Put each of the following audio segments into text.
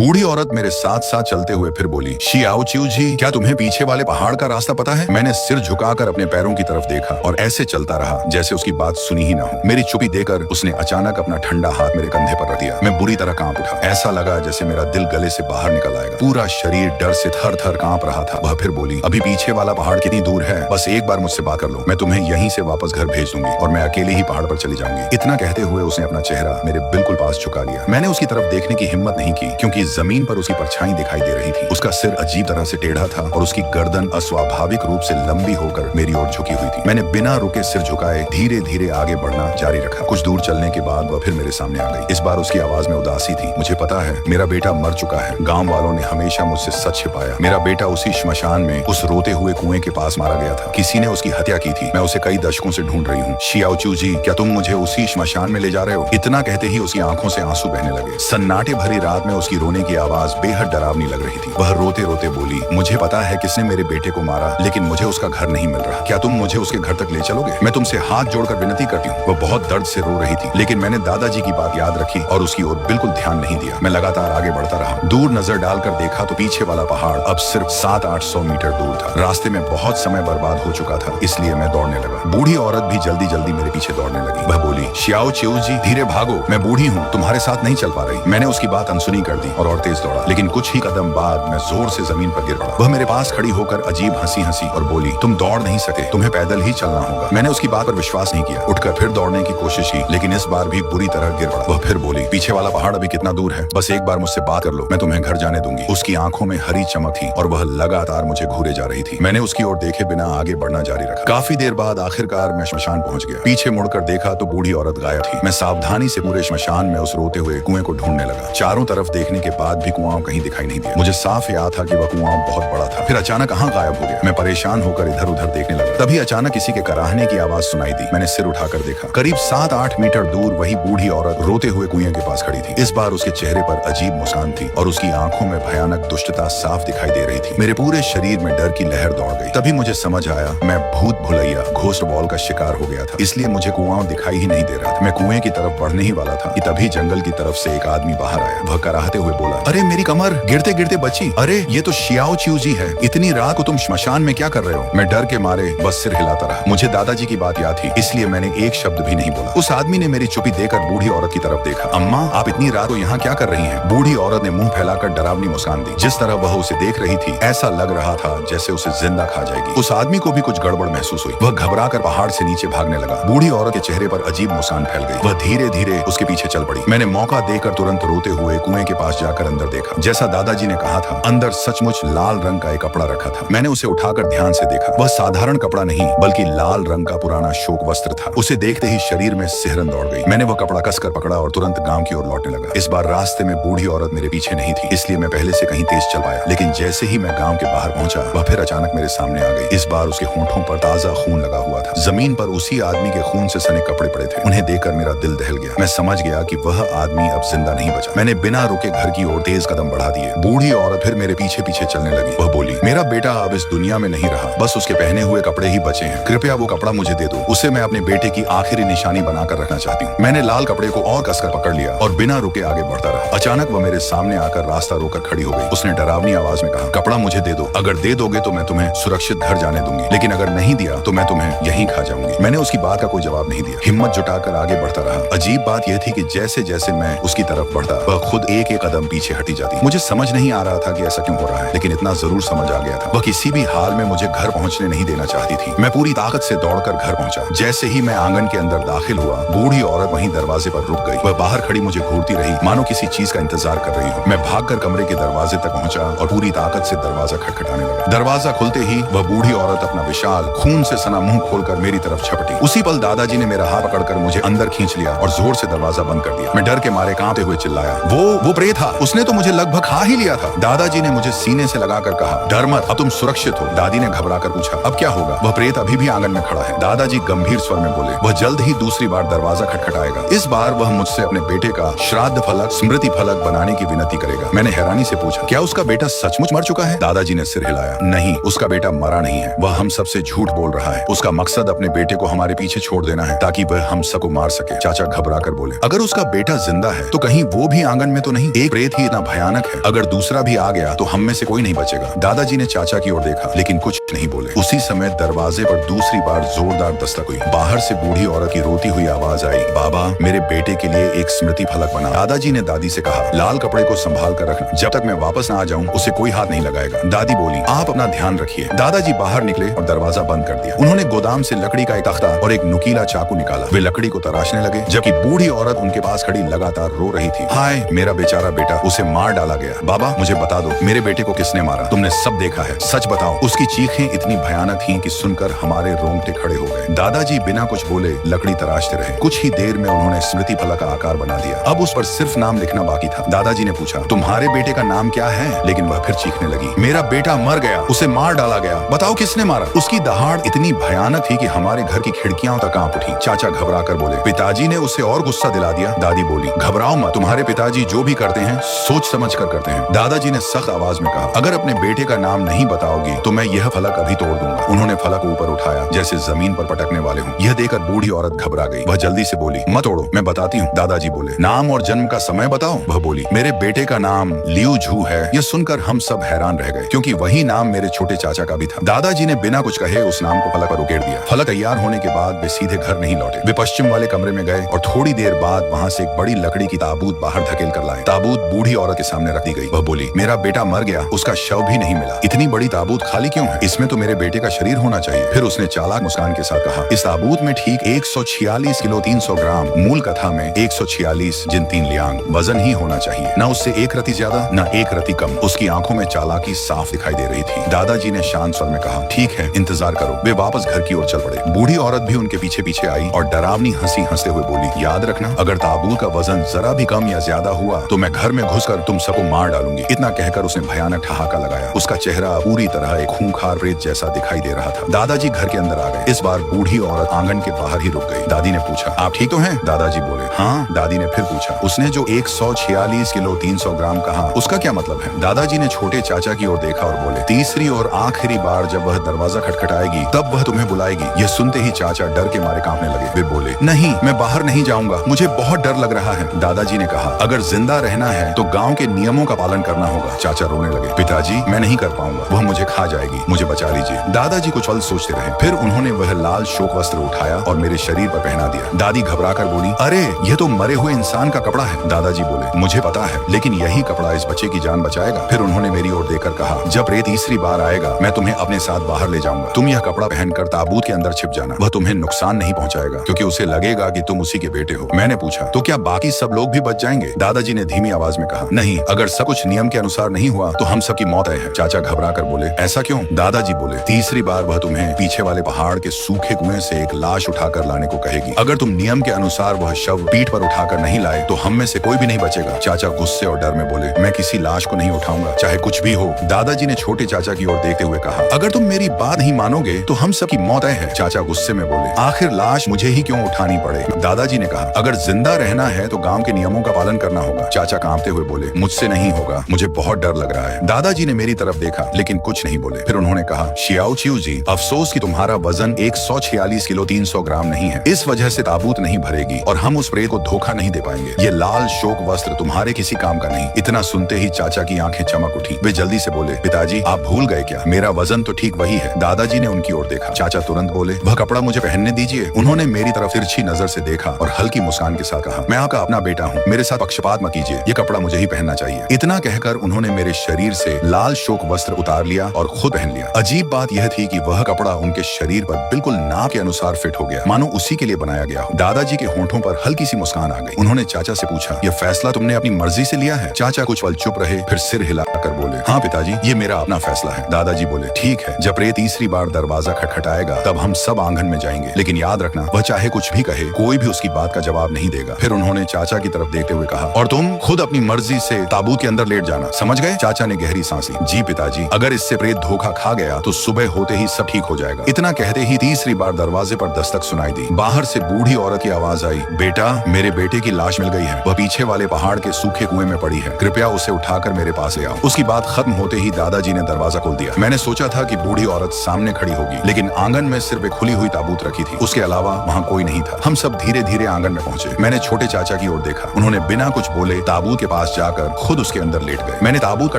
बूढ़ी औरत मेरे साथ साथ चलते हुए फिर बोली, शियाओ चिऊ जी, क्या तुम्हें पीछे वाले पहाड़ का रास्ता पता है? मैंने सिर झुकाकर अपने पैरों की तरफ देखा और ऐसे चलता रहा जैसे उसकी बात सुनी ही ना हो। मेरी चुप्पी देकर उसने अचानक अपना ठंडा हाथ मेरे कंधे पर रख दिया। मैं बुरी तरह कांप उठा। ऐसा लगा जैसे मेरा दिल गले से बाहर निकल आएगा। पूरा शरीर डर से थर थर कांप रहा था। वह फिर बोली, अभी पीछे वाला पहाड़ कितनी दूर है? बस एक बार मुझसे बात कर लो, मैं तुम्हें यहीं से वापस घर भेज दूंगी और मैं अकेले ही पहाड़ पर चली जाऊंगी। इतना कहते हुए उसने अपना चेहरा मेरे बिल्कुल पास झुका लिया। मैंने उसकी तरफ देखने की हिम्मत नहीं की क्योंकि जमीन पर उसकी परछाई दिखाई दे रही थी। उसका सिर अजीब तरह से टेढ़ा था और उसकी गर्दन अस्वाभाविक रूप से लंबी होकर मेरी ओर झुकी हुई थी। मैंने बिना रुके सिर झुकाए धीरे धीरे आगे बढ़ना जारी रखा। कुछ दूर चलने के बाद वह फिर मेरे सामने आ गई। इस बार उसकी आवाज में उदासी थी। मुझे पता है, मेरा बेटा मर चुका है। गांव वालों ने हमेशा मुझसे सच छिपाया। मेरा बेटा उसी श्मशान में उस रोते हुए कुएं के पास मारा गया था। किसी ने उसकी हत्या की थी। मैं उसे कई दशकों से ढूंढ रही हूँ। शियाओ चिऊ जी, क्या तुम मुझे उसी श्मशान में ले जा रहे हो? इतना कहते ही उसकी आंखों से आंसू बहने लगे। सन्नाटे भरी रात में उसकी रोने की आवाज बेहद डरावनी लग रही थी। वह रोते रोते बोली, मुझे पता है किसने मेरे बेटे को मारा, लेकिन मुझे उसका घर नहीं मिल रहा। क्या तुम मुझे उसके घर तक ले चलोगे? मैं तुमसे हाथ जोड़कर विनती करती हूँ। वह बहुत दर्द से रो रही थी, लेकिन मैंने दादाजी की बात याद रखी और उसकी ओर बिल्कुल ध्यान नहीं दिया। मैं लगातार आगे बढ़ता रहा। दूर नजर डालकर देखा तो पीछे वाला पहाड़ अब सिर्फ 700-800 मीटर दूर था। रास्ते में बहुत समय बर्बाद हो चुका था, इसलिए मैं दौड़ने लगा। बूढ़ी औरत भी जल्दी जल्दी मेरे पीछे दौड़ने लगी। वह बोली, शियाओ चिऊ जी, धीरे भागो, मैं बूढ़ी हूँ, तुम्हारे साथ नहीं चल पा रही। मैंने उसकी बात अनसुनी कर दी और तेज दौड़ा, लेकिन कुछ ही कदम बाद मैं जोर से जमीन पर गिर पड़ा। वह मेरे पास खड़ी होकर अजीब हंसी हंसी और बोली, तुम दौड़ नहीं सके, तुम्हें पैदल ही चलना होगा। मैंने उसकी बात पर विश्वास नहीं किया। उठकर फिर दौड़ने की कोशिश की, लेकिन इस बार भी बुरी तरह गिर पड़ा। वह फिर बोली, पीछे वाला पहाड़ अभी कितना दूर है? बस एक बार मुझसे बात कर लो, मैं तुम्हें घर जाने दूंगी। उसकी आंखों में हरी चमक थी और वह लगातार मुझे घूरे जा रही थी। मैंने उसकी ओर देखे बिना आगे बढ़ना जारी रखा। काफी देर बाद आखिरकार मैं श्मशान पहुंच गया। पीछे मुड़कर देखा तो बूढ़ी औरत गायब थी। मैं सावधानी से पूरे श्मशान में उस रोते हुए कुएं को ढूंढने लगा। चारों तरफ देखने के बाद भी कुआं कहीं दिखाई नहीं दिया। मुझे साफ याद था कि वह कुआं बहुत बड़ा था। फिर अचानक कहां गायब हो गया। मैं परेशान होकर इधर उधर देखने लगा। तभी अचानक किसी के कराहने की आवाज सुनाई दी। मैंने सिर उठाकर देखा। करीब 7-8 मीटर दूर वही बूढ़ी औरत रोते हुए कुएं के पास खड़ी थी। इस बार उसके चेहरे पर अजीब मुस्कान थी और उसकी आंखों में भयानक दुष्टता साफ दिखाई दे रही थी। मेरे पूरे शरीर में डर की लहर दौड़ गई। तभी मुझे समझ आया, मैं भूत भुलैया घोस्ट बॉल का शिकार हो गया था, इसलिए मुझे कुआं दिखाई ही नहीं दे रहा था। मैं कुएं की तरफ बढ़ने ही वाला था कि तभी जंगल की तरफ से एक आदमी बाहर आया। वह कराहते हुए बोला, अरे मेरी कमर गिरते गिरते बची। अरे ये तो शियाओ चिऊ जी है। इतनी रात को तुम श्मशान में क्या कर रहे हो? मैं डर के मारे बस सिर हिलाता रहा। मुझे दादाजी की बात याद थी, इसलिए मैंने एक शब्द भी नहीं बोला। उस आदमी ने मेरी चुप्पी देकर बूढ़ी औरत की तरफ देखा। अम्मा, आप इतनी रात को यहाँ क्या कर रही हैं? बूढ़ी औरत ने मुंह फैलाकर डरावनी मुस्कान दी। जिस तरह वह उसे देख रही थी, ऐसा लग रहा था जैसे उसे जिंदा खा जाएगी। उस आदमी को भी कुछ गड़बड़ महसूस हुई। वह घबराकर पहाड़ से नीचे भागने लगा। बूढ़ी औरत के चेहरे पर अजीब मुस्कान फैल गई। वह धीरे धीरे उसके पीछे चल पड़ी। मैंने मौका देकर तुरंत रोते हुए कुएं के पास जाकर अंदर देखा। जैसा दादाजी ने कहा था, अंदर सचमुच लाल रंग का एक कपड़ा रखा था। मैंने उसे उठाकर ध्यान से देखा। वह साधारण कपड़ा नहीं बल्कि लाल रंग का पुराना शोक वस्त्र था। उसे देखते ही शरीर में सिहरन दौड़ गई। मैंने वह कपड़ा कसकर पकड़ा और तुरंत गांव की ओर लौटने लगा। इस बार रास्ते में बूढ़ी औरत मेरे पीछे नहीं थी, इसलिए मैं पहले से कहीं तेज चल पाया। लेकिन जैसे ही मैं गांव के बाहर पहुंचा, वह फिर अचानक मेरे सामने आ गई। इस बार उसके होंठों पर ताजा खून लगा हुआ था। जमीन पर उसी आदमी के खून से सने कपड़े पड़े थे। उन्हें देखकर मेरा दिल दहल गया। मैं समझ गया कि वह आदमी अब जिंदा नहीं बचा। मैंने बिना रुके घर की ओर तेज कदम बढ़ा दिए। बूढ़ी औरत फिर मेरे पीछे पीछे चलने लगी। वह बोली, मेरा बेटा अब इस दुनिया में नहीं रहा, बस उसके पहने हुए कपड़े ही बचे हैं। कृपया वो कपड़ा मुझे दे दो, उसे मैं अपने बेटे की आखिरी निशानी बनाकर रखना चाहती हूँ। मैंने लाल कपड़े को और कसकर पकड़ लिया और बिना रुके आगे बढ़ता रहा। अचानक वह मेरे सामने आकर रास्ता रोकर खड़ी हो गई। उसने डरावनी आवाज में कहा, कपड़ा मुझे दे दो। अगर दे दोगे तो मैं तुम्हें सुरक्षित घर जाने दूंगी, लेकिन अगर नहीं दिया तो मैं तुम्हें यहीं खा जाऊंगी। मैंने उसकी बात का कोई जवाब नहीं दिया। हिम्मत जुटाकर आगे बढ़ता रहा। अजीब बात यह थी कि जैसे जैसे मैं उसकी तरफ बढ़ता, वह खुद एक एक कदम पीछे हटी जाती। मुझे समझ नहीं आ रहा था कि ऐसा क्यों हो रहा है, लेकिन इतना जरूर समझ आ गया था, वह किसी भी हाल में मुझे घर पहुंचने नहीं देना चाहती थी। मैं पूरी ताकत से दौड़कर घर पहुंचा। जैसे ही मैं आंगन के अंदर दाखिल हुआ, बूढ़ी औरत वहीं दरवाजे पर रुक गई। वह बाहर खड़ी मुझे घूरती रही, मानो किसी चीज का इंतजार कर रही हो। मैं भागकर कमरे के दरवाजे तक पहुंचा और पूरी ताकत से दरवाजा खटखटाने लगा। दरवाजा खुलते ही वह बूढ़ी औरत अपना विशाल खून से सना मुंह खोलकर मेरी तरफ झपटी। उसी पल दादाजी ने मेरा हाथ पकड़कर मुझे अंदर खींच लिया और जोर से दरवाजा बंद कर दिया। मैं डर के मारे कांपते हुए चिल्लाया, वो प्रेत था, उसने तो मुझे लगभग खा ही लिया था। दादाजी ने मुझे सीने से लगाकर कहा, डर मत, अब तुम सुरक्षित हो। दादी ने घबराकर पूछा, अब क्या होगा? वह प्रेत अभी भी आंगन में खड़ा है। दादाजी गंभीर स्वर में बोले, वह जल्द ही दूसरी बार दरवाजा खटखटाएगा। इस बार वह मुझसे अपने बेटे का श्राद्ध फलक, स्मृति फलक बनाने की विनती करेगा। मैंने हैरानी से पूछा, क्या उसका बेटा सचमुच मर चुका है? दादाजी ने सिर हिलाया, नहीं, उसका बेटा मरा नहीं है। वह हम सबसे झूठ बोल रहा है। उसका मकसद अपने बेटे को हमारे पीछे छोड़ देना है ताकि वह हम सबको मार सके। चाचा घबराकर बोले, अगर उसका बेटा जिंदा है तो कहीं वो भी आंगन में तो नहीं? एक प्रेत प्रेत ही इतना भयानक है, अगर दूसरा भी आ गया तो हम में से कोई नहीं बचेगा। दादाजी ने चाचा की ओर देखा लेकिन कुछ नहीं बोले। उसी समय दरवाजे पर दूसरी बार जोरदार दस्तक हुई। बाहर से बूढ़ी औरत की रोती हुई आवाज आई, बाबा मेरे बेटे के लिए एक स्मृति फलक बना। दादाजी ने दादी से कहा, लाल कपड़े को संभाल कर रखना, जब तक मैं वापस न आ जाऊं उसे कोई हाथ नहीं लगाएगा। दादी बोली, आप अपना ध्यान रखिए। दादाजी बाहर निकले और दरवाजा बंद कर दिया। उन्होंने गोदाम से लकड़ी का एक तख्ता और एक नुकीला चाकू निकाला। वे लकड़ी को तराशने लगे जबकि बूढ़ी औरत उनके पास खड़ी लगातार रो रही थी। हाय मेरा बेचारा बेटा, उसे मार डाला गया। बाबा मुझे बता दो, मेरे बेटे को किसने मारा? तुमने सब देखा है, सच बताओ। उसकी चीखें इतनी भयानक थीं कि सुनकर हमारे रोंगटे खड़े हो गए। दादाजी बिना कुछ बोले लकड़ी तराशते रहे। कुछ ही देर में उन्होंने स्मृति फलक का आकार बना दिया। अब उस पर सिर्फ नाम लिखना बाकी था। दादाजी ने पूछा, तुम्हारे बेटे का नाम क्या है? लेकिन वह फिर चीखने लगी, मेरा बेटा मर गया, उसे मार डाला गया, बताओ किसने मारा? उसकी दहाड़ इतनी भयानक थी कि हमारे घर की खिड़कियां तक कांप उठी। चाचा घबरा कर बोले, पिताजी ने उसे और गुस्सा दिला दिया। दादी बोली, घबराओ मत, तुम्हारे पिताजी जो भी करते हैं सोच समझ कर करते हैं। दादाजी ने सख्त आवाज में कहा, अगर अपने बेटे का नाम नहीं बताओगी तो मैं यह फलक अभी तोड़ दूंगा। उन्होंने फलक ऊपर उठाया जैसे जमीन पर पटकने वाले हों। यह देखकर बूढ़ी औरत घबरा गई। वह जल्दी से बोली, मत तोड़ो, मैं बताती हूँ। दादाजी बोले, नाम और जन्म का समय बताओ। वह बोली, मेरे बेटे का नाम लियू झू है। यह सुनकर हम सब हैरान रह गए क्योंकि वही नाम मेरे छोटे चाचा का भी था। दादाजी ने बिना कुछ कहे उस नाम को फलक पर उकेर दिया। फलक तैयार होने के बाद वे सीधे घर नहीं लौटे। वे पश्चिम वाले कमरे में गए और थोड़ी देर बाद वहाँ से एक बड़ी लकड़ी की ताबूत बाहर धकेल कर लाए। ताबूत बूढ़ी औरत के सामने रख दी गई। वह बोली, मेरा बेटा मर गया, उसका शव भी नहीं मिला। इतनी बड़ी ताबूत खाली क्यों है? इसमें तो मेरे बेटे का शरीर होना चाहिए। फिर उसने चालाक मुस्कान के साथ कहा, इस ताबूत में ठीक 146 किलो 300 ग्राम, मूल कथा में 146 जिन 3 लियांग वजन ही होना चाहिए। न उससे एक रति ज्यादा न एक रति कम। उसकी आंखों में चालाकी साफ दिखाई दे रही थी। दादाजी ने शांत स्वर में कहा, ठीक है, इंतजार करो। वे वापस घर की ओर चल पड़े। बूढ़ी औरत भी उनके पीछे पीछे आई और डरावनी हंसी हंसते हुए बोली, याद रखना, अगर ताबूत का वजन जरा भी कम या ज्यादा हुआ तो मैं घर में घुसकर तुम सबको मार डालूंगी। इतना कहकर उसने भयानक ठहाका लगाया। उसका चेहरा पूरी तरह एक खूंखार प्रेत जैसा दिखाई दे रहा था। दादाजी घर के अंदर आ गए। इस बार बूढ़ी औरत आंगन के बाहर ही रुक गई। दादी ने पूछा, आप ठीक तो हैं? दादाजी बोले, हाँ। दादी ने फिर पूछा, उसने जो 146 किलो 300 ग्राम कहा उसका क्या मतलब है? दादाजी ने छोटे चाचा की ओर देखा और बोले, तीसरी और आखिरी बार जब वह दरवाजा खटखटाएगी तब वह तुम्हें बुलाएगी। यह सुनते ही चाचा डर के मारे कांपने लगे। वे बोले, नहीं, मैं बाहर नहीं जाऊंगा, मुझे बहुत डर लग रहा है। दादाजी ने कहा, अगर जिंदा रहना है तो गांव के नियमों का पालन करना होगा। चाचा रोने लगे, पिताजी मैं नहीं कर पाऊंगा, वह मुझे खा जाएगी, मुझे बचा लीजिए। दादाजी कुछ पल सोचते रहे, फिर उन्होंने वह लाल शोक वस्त्र उठाया और मेरे शरीर पर पहना दिया। दादी घबरा कर बोली, अरे यह तो मरे हुए इंसान का कपड़ा है। दादाजी बोले, मुझे पता है, लेकिन यही कपड़ा इस बच्चे की जान बचाएगा। फिर उन्होंने मेरी ओर देखकर कहा, जब प्रेत तीसरी बार आएगा मैं तुम्हें अपने साथ बाहर ले जाऊंगा। तुम यह कपड़ा पहनकर ताबूत के अंदर छिप जाना। वह तुम्हें नुकसान नहीं पहुंचाएगा क्योंकि उसे लगेगा कि तुम उसी के बेटे हो। मैंने पूछा, तो क्या बाकी सब लोग भी बच जाएंगे? दादाजी ने धीमी आवाज में कहा, नहीं, अगर सब कुछ नियम के अनुसार नहीं हुआ तो हम सबकी मौत है। चाचा घबरा कर बोले, ऐसा क्यों? दादाजी बोले, तीसरी बार वह तुम्हें पीछे वाले पहाड़ के सूखे कुएं से एक लाश उठाकर लाने को कहेगी। अगर तुम नियम के अनुसार वह शव पीठ पर उठाकर नहीं लाए तो हम में से कोई भी नहीं बचेगा। चाचा गुस्से और डर में बोले, मैं किसी लाश को नहीं उठाऊंगा, चाहे कुछ भी हो। दादाजी ने छोटे चाचा की ओर देखते हुए कहा, अगर तुम मेरी बात नहीं मानोगे तो हम सबकी मौत है। चाचा गुस्से में बोले, आखिर लाश मुझे ही क्यों उठानी पड़े? दादाजी ने कहा, अगर जिंदा रहना है तो गांव के नियमों का पालन करना होगा। चाचा कांपते हुए बोले, मुझसे नहीं होगा, मुझे बहुत डर लग रहा है। दादाजी ने मेरी तरफ देखा लेकिन कुछ नहीं बोले। फिर उन्होंने कहा, शियाओ चिऊ जी, अफसोस कि तुम्हारा वजन 146 किलो 300 ग्राम नहीं है, इस वजह से ताबूत नहीं भरेगी और हम उस प्रेत को धोखा नहीं दे पाएंगे। ये लाल शोक वस्त्र तुम्हारे किसी काम का नहीं। इतना सुनते ही चाचा की आंखें चमक उठी। वे जल्दी से बोले, पिताजी आप भूल गए क्या? मेरा वजन तो ठीक वही है। दादाजी ने उनकी ओर देखा। चाचा तुरंत बोले, वह कपड़ा मुझे पहनने दीजिए। उन्होंने मेरी तरफ तिरछी नजर से देखा और हल्की मुस्कान के साथ कहा, मैं आपका अपना बेटा हूँ, मेरे साथ पक्षपात मत कीजिए, ये कपड़ा मुझे ही पहनना चाहिए। इतना कहकर उन्होंने मेरे शरीर से लाल शोक वस्त्र उतार लिया और खुद पहन लिया। अजीब बात यह थी कि वह कपड़ा उनके शरीर पर बिल्कुल नाप के अनुसार फिट हो गया, मानो उसी के लिए बनाया गया हो। दादाजी के होंठों पर हल्की सी मुस्कान आ गई। उन्होंने चाचा से पूछा, यह फैसला तुमने अपनी मर्जी से लिया है? चाचा कुछ पल चुप रहे, फिर सिर हिलाकर बोले, हाँ पिताजी, ये मेरा अपना फैसला है। दादाजी बोले, ठीक है, जब प्रेत तीसरी बार दरवाजा खटखटाएगा तब हम सब आंगन में जाएंगे, लेकिन याद रखना, वह चाहे कुछ भी कहे, कोई भी उसकी बात का जवाब नहीं देगा। फिर उन्होंने चाचा की तरफ देखते हुए कहा, और तुम खुद अपनी मर्जी से ताबूत के अंदर लेट जाना, समझ गए? चाचा ने गहरी सांस ली। जी पिताजी, अगर इससे प्रेत धोखा खा गया तो सुबह होते ही सब ठीक हो जाएगा। इतना कहते ही तीसरी बार दरवाजे पर दस्तक सुनाई दी। बाहर से बूढ़ी औरत की आवाज आई, बेटा, मेरे बेटे की लाश मिल गई है, वह पीछे वाले पहाड़ के सूखे कुएं में पड़ी है, कृपया उसे उठाकर मेरे पास ले आओ। उसकी बात खत्म होते ही दादाजी ने दरवाजा खोल दिया। मैंने सोचा था कि बूढ़ी औरत सामने खड़ी होगी, लेकिन आंगन में सिर्फ एक खुली हुई ताबूत रखी थी, उसके अलावा वहाँ कोई नहीं था। हम सब धीरे धीरे आंगन में पहुंचे। मैंने छोटे चाचा की ओर देखा। उन्होंने बिना कुछ बोले ताबूत के पास जाकर खुद उसके अंदर लेट गए। मैंने ताबूत का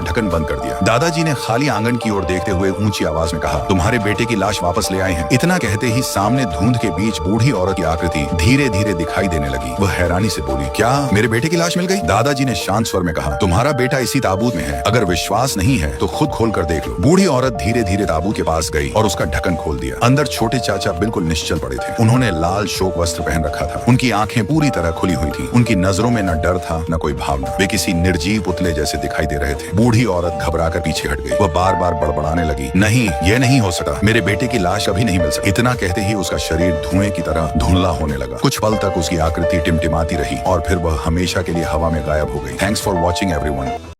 ढक्कन बंद कर दिया। दादाजी ने खाली आंगन की ओर देखते हुए ऊंची आवाज में कहा, तुम्हारे बेटे की लाश वापस ले आए हैं। इतना कहते ही सामने धुंध के बीच बूढ़ी औरत की आकृति धीरे धीरे दिखाई देने लगी। वह हैरानी से बोली, क्या मेरे बेटे की लाश मिल गई? दादाजी ने शांत स्वर में कहा, तुम्हारा बेटा इसी ताबूत में है। अगर विश्वास नहीं है तो खुद खोल कर देख लो। बूढ़ी औरत धीरे धीरे ताबूत के पास गई और उसका ढक्कन खोल दिया। अंदर छोटे चाचा बिल्कुल निश्चल पड़े थे। उन्होंने लाल शोक वस्त्र पहन रखा था। उनकी आंखें पूरी तरह खुली हुई थी। उनकी नजरों में न डर था न कोई भावना। वे किसी निर्जीव पुतले जैसे दिखाई दे रहे थे। बूढ़ी औरत घबराकर पीछे हट गई। वह बार बार बड़बड़ाने लगी, नहीं, यह नहीं हो सकता, मेरे बेटे की लाश कभी नहीं मिल सकती। इतना कहते ही उसका शरीर धुएं की तरह धुंधला होने लगा। कुछ पल तक उसकी आकृति टिमटिमाती रही और फिर वह हमेशा के लिए हवा में गायब हो गई। Thanks for watching everyone.